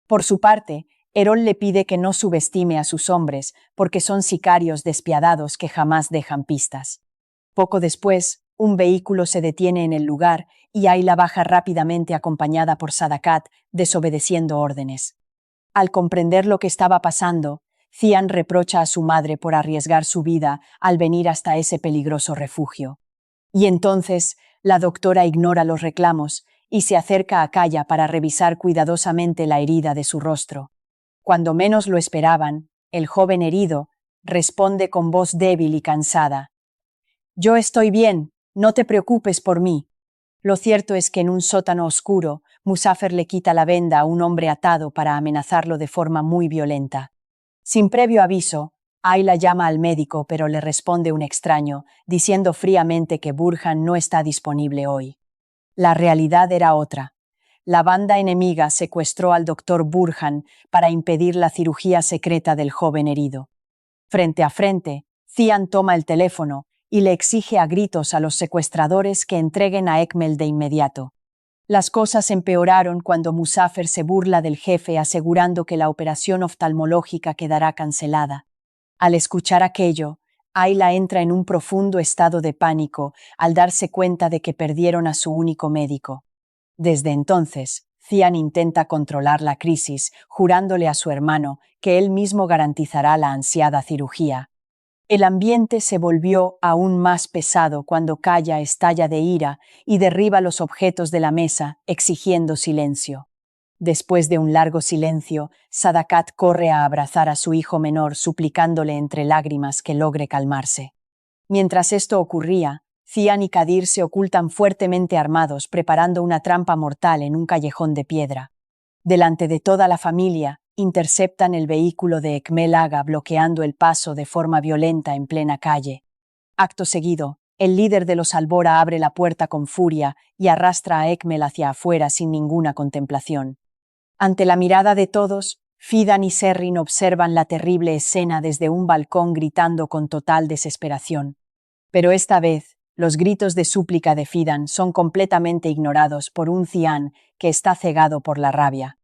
Speaker 1: Por su parte, Erol le pide que no subestime a sus hombres, porque son sicarios despiadados que jamás dejan pistas. Poco después, un vehículo se detiene en el lugar y Ayla baja rápidamente acompañada por Sadakat, desobedeciendo órdenes. Al comprender lo que estaba pasando, Cian reprocha a su madre por arriesgar su vida al venir hasta ese peligroso refugio. Y entonces, la doctora ignora los reclamos y se acerca a Kaya para revisar cuidadosamente la herida de su rostro. Cuando menos lo esperaban, el joven herido responde con voz débil y cansada: «Yo estoy bien, no te preocupes por mí». Lo cierto es que en un sótano oscuro, Muzaffer le quita la venda a un hombre atado para amenazarlo de forma muy violenta. Sin previo aviso, Ayla llama al médico, pero le responde un extraño, diciendo fríamente que Burhan no está disponible hoy. La realidad era otra. La banda enemiga secuestró al doctor Burhan para impedir la cirugía secreta del joven herido. Frente a frente, Cian toma el teléfono y le exige a gritos a los secuestradores que entreguen a Ekmel de inmediato. Las cosas empeoraron cuando Muzaffer se burla del jefe asegurando que la operación oftalmológica quedará cancelada. Al escuchar aquello, Ayla entra en un profundo estado de pánico al darse cuenta de que perdieron a su único médico. Desde entonces, Cian intenta controlar la crisis, jurándole a su hermano que él mismo garantizará la ansiada cirugía. El ambiente se volvió aún más pesado cuando Kaya estalla de ira y derriba los objetos de la mesa, exigiendo silencio. Después de un largo silencio, Sadakat corre a abrazar a su hijo menor, suplicándole entre lágrimas que logre calmarse. Mientras esto ocurría, Cian y Kadir se ocultan fuertemente armados, preparando una trampa mortal en un callejón de piedra. Delante de toda la familia, interceptan el vehículo de Ekmel Aga, bloqueando el paso de forma violenta en plena calle. Acto seguido, el líder de los Albora abre la puerta con furia y arrastra a Ekmel hacia afuera sin ninguna contemplación. Ante la mirada de todos, Fidan y Serrin observan la terrible escena desde un balcón gritando con total desesperación. Pero esta vez, los gritos de súplica de Fidan son completamente ignorados por un Cian que está cegado por la rabia.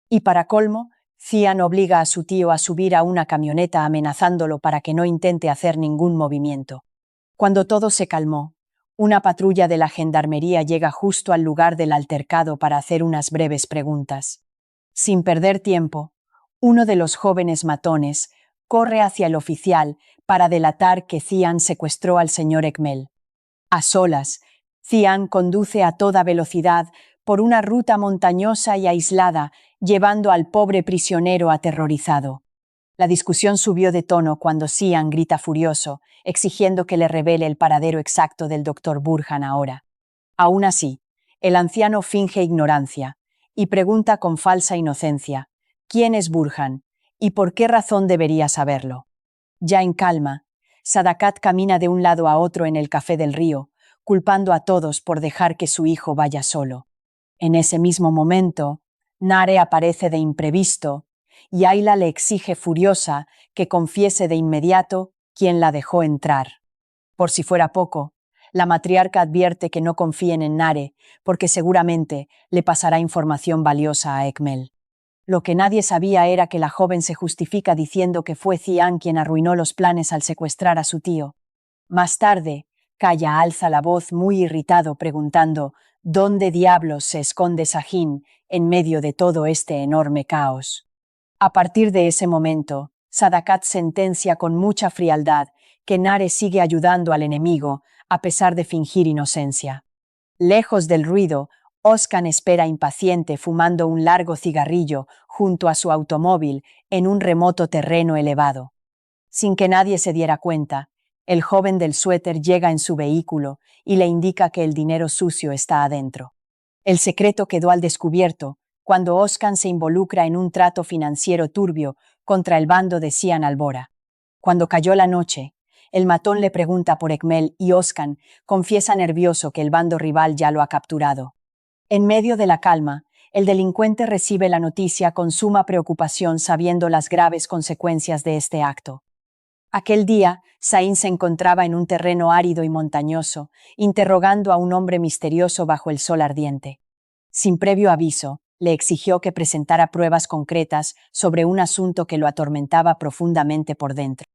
Speaker 1: Y para colmo, Cian obliga a su tío a subir a una camioneta amenazándolo para que no intente hacer ningún movimiento. Cuando todo se calmó, una patrulla de la gendarmería llega justo al lugar del altercado para hacer unas breves preguntas. Sin perder tiempo, uno de los jóvenes matones corre hacia el oficial para delatar que Cian secuestró al señor Ekmel. A solas, Cian conduce a toda velocidad por una ruta montañosa y aislada, llevando al pobre prisionero aterrorizado. La discusión subió de tono cuando Cian grita furioso, exigiendo que le revele el paradero exacto del doctor Burhan ahora. Aún así, el anciano finge ignorancia y pregunta con falsa inocencia: ¿quién es Burhan y por qué razón debería saberlo? Ya en calma, Sadakat camina de un lado a otro en el café del río, culpando a todos por dejar que su hijo vaya solo. En ese mismo momento, Nare aparece de imprevisto y Ayla le exige furiosa que confiese de inmediato quién la dejó entrar. Por si fuera poco, la matriarca advierte que no confíen en Nare porque seguramente le pasará información valiosa a Ekmel. Lo que nadie sabía era que la joven se justifica diciendo que fue Cian quien arruinó los planes al secuestrar a su tío. Más tarde, Kaya alza la voz muy irritado preguntando ¿dónde diablos se esconde Sahin en medio de todo este enorme caos? A partir de ese momento, Sadakat sentencia con mucha frialdad que Nare sigue ayudando al enemigo a pesar de fingir inocencia. Lejos del ruido, Oscar espera impaciente fumando un largo cigarrillo junto a su automóvil en un remoto terreno elevado. Sin que nadie se diera cuenta, el joven del suéter llega en su vehículo y le indica que el dinero sucio está adentro. El secreto quedó al descubierto cuando Oscar se involucra en un trato financiero turbio contra el bando de Cian Albora. Cuando cayó la noche, el matón le pregunta por Ekmel y Oscar confiesa nervioso que el bando rival ya lo ha capturado. En medio de la calma, el delincuente recibe la noticia con suma preocupación sabiendo las graves consecuencias de este acto. Aquel día, Sain se encontraba en un terreno árido y montañoso, interrogando a un hombre misterioso bajo el sol ardiente. Sin previo aviso, le exigió que presentara pruebas concretas sobre un asunto que lo atormentaba profundamente por dentro.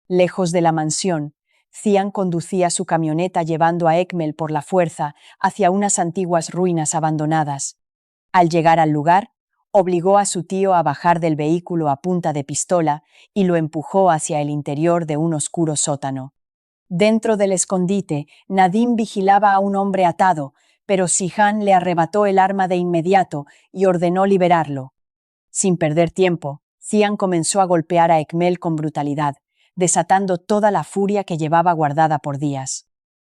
Speaker 1: Lejos de la mansión, Cian conducía su camioneta llevando a Ekmel por la fuerza hacia unas antiguas ruinas abandonadas. Al llegar al lugar, obligó a su tío a bajar del vehículo a punta de pistola y lo empujó hacia el interior de un oscuro sótano. Dentro del escondite, Nadim vigilaba a un hombre atado, pero Sihan le arrebató el arma de inmediato y ordenó liberarlo. Sin perder tiempo, Cian comenzó a golpear a Ekmel con brutalidad, desatando toda la furia que llevaba guardada por días.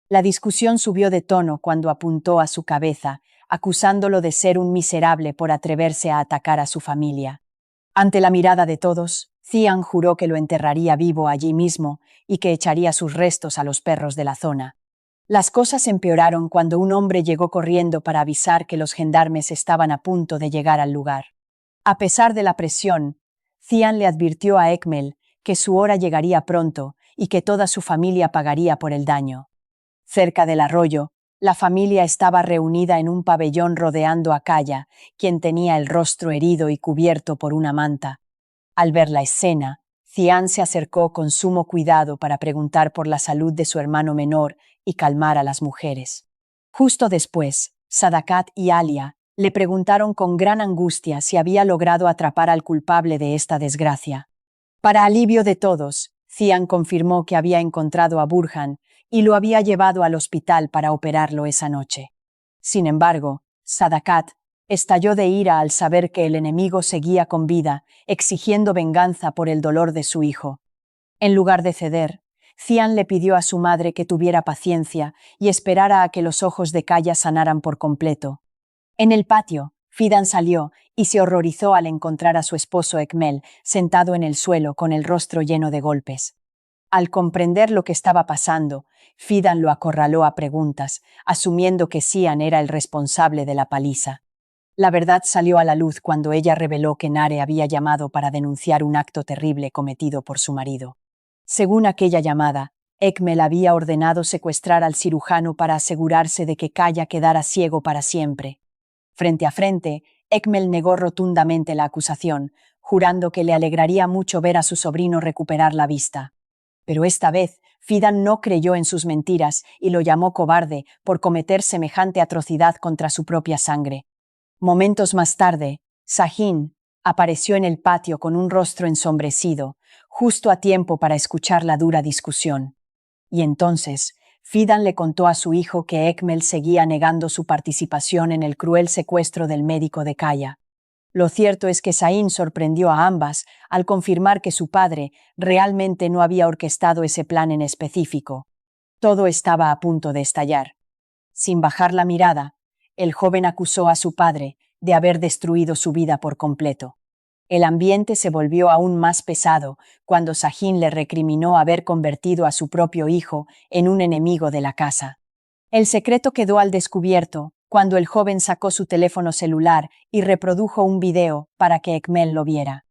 Speaker 1: La discusión subió de tono cuando apuntó a su cabeza, acusándolo de ser un miserable por atreverse a atacar a su familia. Ante la mirada de todos, Cian juró que lo enterraría vivo allí mismo y que echaría sus restos a los perros de la zona. Las cosas empeoraron cuando un hombre llegó corriendo para avisar que los gendarmes estaban a punto de llegar al lugar. A pesar de la presión, Cian le advirtió a Ekmel que su hora llegaría pronto y que toda su familia pagaría por el daño. Cerca del arroyo, la familia estaba reunida en un pabellón rodeando a Kaya, quien tenía el rostro herido y cubierto por una manta. Al ver la escena, Cian se acercó con sumo cuidado para preguntar por la salud de su hermano menor y calmar a las mujeres. Justo después, Sadakat y Alia le preguntaron con gran angustia si había logrado atrapar al culpable de esta desgracia. Para alivio de todos, Cian confirmó que había encontrado a Burhan y lo había llevado al hospital para operarlo esa noche. Sin embargo, Sadakat estalló de ira al saber que el enemigo seguía con vida, exigiendo venganza por el dolor de su hijo. En lugar de ceder, Cian le pidió a su madre que tuviera paciencia y esperara a que los ojos de Kaya sanaran por completo. En el patio, Fidan salió y se horrorizó al encontrar a su esposo Ekmel sentado en el suelo con el rostro lleno de golpes. Al comprender lo que estaba pasando, Fidan lo acorraló a preguntas, asumiendo que Cian era el responsable de la paliza. La verdad salió a la luz cuando ella reveló que Nare había llamado para denunciar un acto terrible cometido por su marido. Según aquella llamada, Ekmel había ordenado secuestrar al cirujano para asegurarse de que Kaya quedara ciego para siempre. Frente a frente, Ekmel negó rotundamente la acusación, jurando que le alegraría mucho ver a su sobrino recuperar la vista. Pero esta vez, Fidan no creyó en sus mentiras y lo llamó cobarde por cometer semejante atrocidad contra su propia sangre. Momentos más tarde, Sahin apareció en el patio con un rostro ensombrecido, justo a tiempo para escuchar la dura discusión. Y entonces, Fidan le contó a su hijo que Ekmel seguía negando su participación en el cruel secuestro del médico de Kaya. Lo cierto es que Sahin sorprendió a ambas al confirmar que su padre realmente no había orquestado ese plan en específico. Todo estaba a punto de estallar. Sin bajar la mirada, el joven acusó a su padre de haber destruido su vida por completo. El ambiente se volvió aún más pesado cuando Sahin le recriminó haber convertido a su propio hijo en un enemigo de la casa. El secreto quedó al descubierto cuando el joven sacó su teléfono celular y reprodujo un video para que Ekmel lo viera.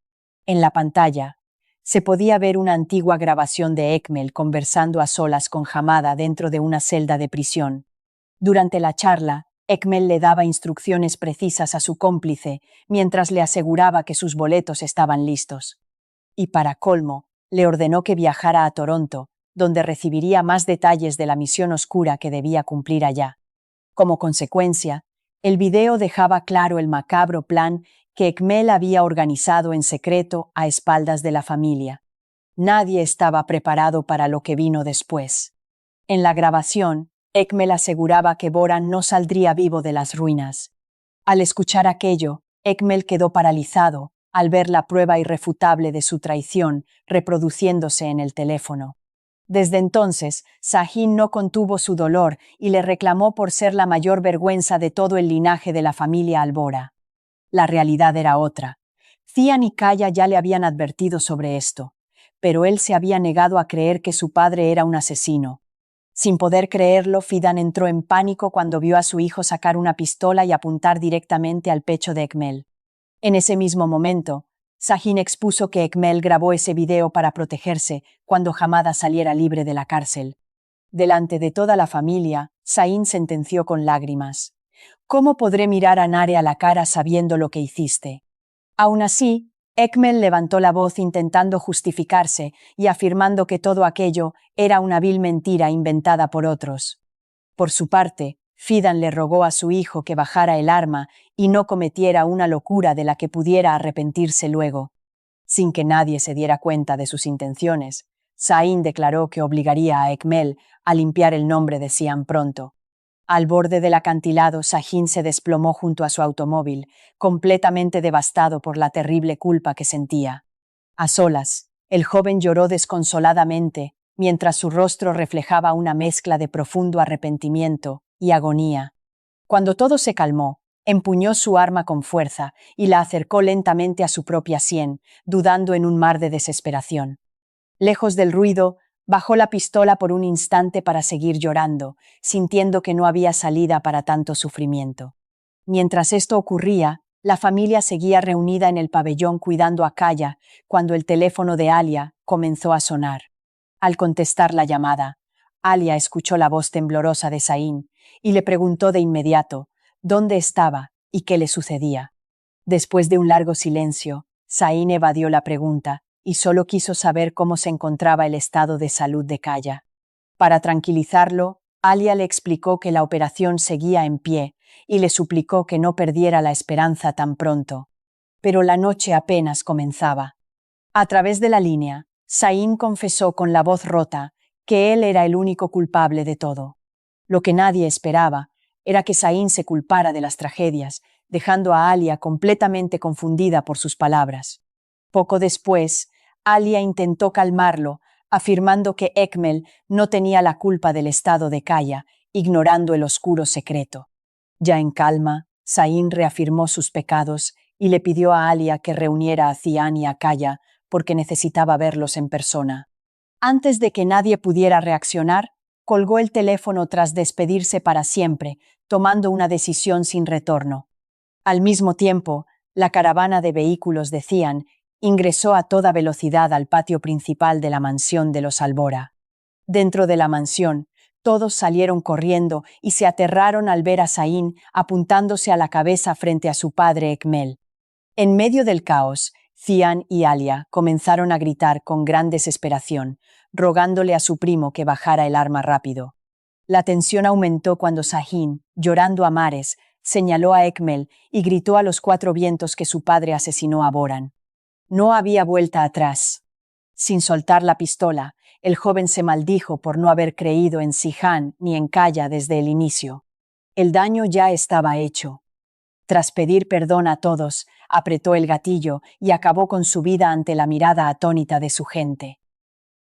Speaker 1: En la pantalla, se podía ver una antigua grabación de Ekmel conversando a solas con Hamada dentro de una celda de prisión. Durante la charla, Ekmel le daba instrucciones precisas a su cómplice mientras le aseguraba que sus boletos estaban listos. Y para colmo, le ordenó que viajara a Toronto, donde recibiría más detalles de la misión oscura que debía cumplir allá. Como consecuencia, el video dejaba claro el macabro plan que Ekmel había organizado en secreto a espaldas de la familia. Nadie estaba preparado para lo que vino después. En la grabación, Ekmel aseguraba que Boran no saldría vivo de las ruinas. Al escuchar aquello, Ekmel quedó paralizado al ver la prueba irrefutable de su traición reproduciéndose en el teléfono. Desde entonces, Sahin no contuvo su dolor y le reclamó por ser la mayor vergüenza de todo el linaje de la familia Albora. La realidad era otra. Cian y Kaya ya le habían advertido sobre esto, pero él se había negado a creer que su padre era un asesino. Sin poder creerlo, Fidan entró en pánico cuando vio a su hijo sacar una pistola y apuntar directamente al pecho de Ekmel. En ese mismo momento, Sahin expuso que Ekmel grabó ese video para protegerse cuando Hamada saliera libre de la cárcel. Delante de toda la familia, Sahin sentenció con lágrimas: «¿Cómo podré mirar a Nare a la cara sabiendo lo que hiciste?». Aún así, Ekmel levantó la voz intentando justificarse y afirmando que todo aquello era una vil mentira inventada por otros. Por su parte, Fidan le rogó a su hijo que bajara el arma y no cometiera una locura de la que pudiera arrepentirse luego. Sin que nadie se diera cuenta de sus intenciones, Sahin declaró que obligaría a Ekmel a limpiar el nombre de Sian pronto. Al borde del acantilado, Sahin se desplomó junto a su automóvil, completamente devastado por la terrible culpa que sentía. A solas, el joven lloró desconsoladamente, mientras su rostro reflejaba una mezcla de profundo arrepentimiento y agonía. Cuando todo se calmó, empuñó su arma con fuerza y la acercó lentamente a su propia sien, dudando en un mar de desesperación. Lejos del ruido, bajó la pistola por un instante para seguir llorando, sintiendo que no había salida para tanto sufrimiento. Mientras esto ocurría, la familia seguía reunida en el pabellón cuidando a Kaya cuando el teléfono de Alia comenzó a sonar. Al contestar la llamada, Alia escuchó la voz temblorosa de Sahin y le preguntó de inmediato dónde estaba y qué le sucedía. Después de un largo silencio, Sahin evadió la pregunta y solo quiso saber cómo se encontraba el estado de salud de Kaya. Para tranquilizarlo, Alia le explicó que la operación seguía en pie y le suplicó que no perdiera la esperanza tan pronto. Pero la noche apenas comenzaba. A través de la línea, Sahin confesó con la voz rota que él era el único culpable de todo. Lo que nadie esperaba era que Sahin se culpara de las tragedias, dejando a Alia completamente confundida por sus palabras. Poco después, Alia intentó calmarlo, afirmando que Ekmel no tenía la culpa del estado de Kaya, ignorando el oscuro secreto. Ya en calma, Sahin reafirmó sus pecados y le pidió a Alia que reuniera a Cian y a Kaya porque necesitaba verlos en persona. Antes de que nadie pudiera reaccionar, colgó el teléfono tras despedirse para siempre, tomando una decisión sin retorno. Al mismo tiempo, la caravana de vehículos de Cian ingresó a toda velocidad al patio principal de la mansión de los Albora. Dentro de la mansión, todos salieron corriendo y se aterraron al ver a Sahin apuntándose a la cabeza frente a su padre Ekmel. En medio del caos, Cian y Alia comenzaron a gritar con gran desesperación, rogándole a su primo que bajara el arma rápido. La tensión aumentó cuando Sahin, llorando a mares, señaló a Ekmel y gritó a los cuatro vientos que su padre asesinó a Boran. No había vuelta atrás. Sin soltar la pistola, el joven se maldijo por no haber creído en Sihan ni en Kaya desde el inicio. El daño ya estaba hecho. Tras pedir perdón a todos, apretó el gatillo y acabó con su vida ante la mirada atónita de su gente.